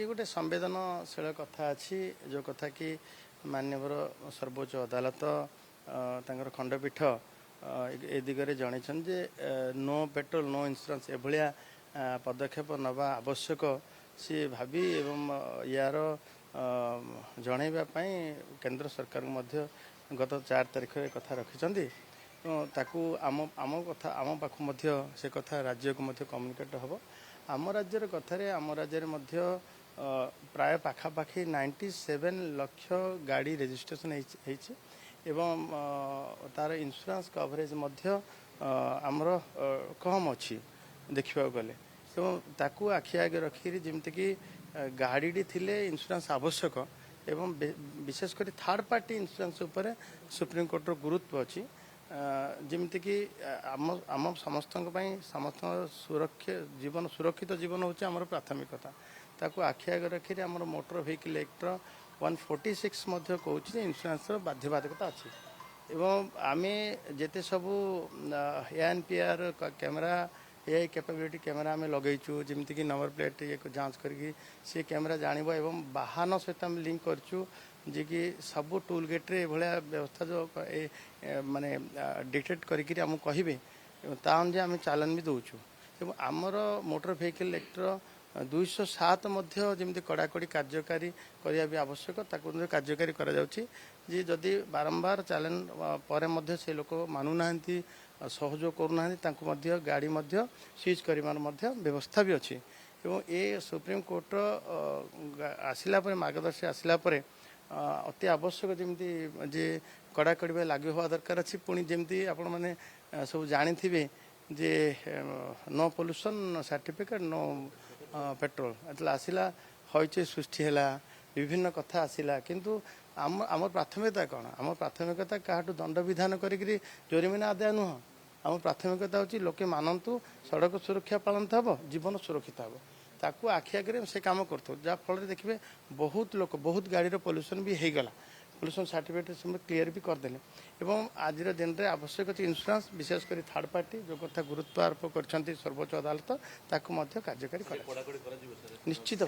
गोटे संवेदनशील कथा अच्छी जो कथा कि माननीय सर्वोच्च अदालत तांकर खंडपीठ ए दिगरे जनईछन जे नो पेट्रोल नो इंश्योरेंस एभलिया पदक्षेप नवा आवश्यक सी भावी एवं यार जनइबा पई केंद्र सरकार मध्य गत 4 तारिख कथा रखिछंती ताकू आम आम कथा आम पाख मध्य से कथा राज्य को मध्य कम्युनिकेट हबो आम राज्यर कथारे आम राज्य मध्य प्राय पाखापाखि 97 लाख गाड़ी रजिस्ट्रेशन एवं तार इंश्योरेंस कवरेज मध्य आमर कम अच्छी देखा गले तो ताकू आखि आगे रखिरी जमती गाड़ी थिले इंश्योरेंस आवश्यक एवं विशेषकर थर्ड पार्टी इंश्योरेंस उपर सुप्रीम कोर्टर गुरुत्व अच्छी जमीक आम समस्त समस्त जीवन सुरक्षित जीवन हूँ आम प्राथमिकता ताकू आखि आगे रखी आम मोटर व्हीकल एक्ट 146 कहूँ इंश्योरेंस बाध्यबाधकता अच्छी एवं आम जिते सबू ANPR camera AI capability camera आम लगेचु जमीक नंबर प्लेट ये जांच करके सी कैमेरा जानव एवं वाहन सहित आम लिंक करचु जी कि सबू टोल गेट रे भाया व्यवस्था जो माने डिटेक्ट करके आमको कहे ता अनुसार आम चालान भी दौचु एवं आमर मोटर व्हीकल एक्ट 207 जमी कड़ाकड़ी कार्यकारी करने भी आवश्यक ताकू कार्यकारी करा जी जदि बारंबार चालान पर से लोक मानुना सहयोग करूना गाड़ी सीज कर व्यवस्था भी अच्छी एवं ए सुप्रीम कोर्ट आसला मार्गदर्शी आसला अति आवश्यक जमी जे कड़ाकड़ी लागू हवा दरकार अच्छी पुणी जमी आपण मैंने सब जानी जे no pollution certificate no petrol एतला आसला हईचे सृष्टि है विभिन्न कथा आसला किंतु आम प्राथमिकता कौन आम प्राथमिकता क्या दंड विधान करी जोरिमाना आदाय नुह आम प्राथमिकता हूँ लोके मानतु सड़क सुरक्षा पालन हम जीवन सुरक्षित हम ताकू आखि आगे से कम कर जहाँफल देखिए बहुत लोक बहुत गाड़ी पोल्यूशन भी होगला पोल्यूशन सर्टिफिकेट क्लीयर भी करदे एवं आज दिन में आवश्यक इंश्योरेंस विशेषकर थर्ड पार्टी जो कथा गुरुत्व आरोप कर सर्वोच्च अदालत ताकू कार्यकारी निश्चित।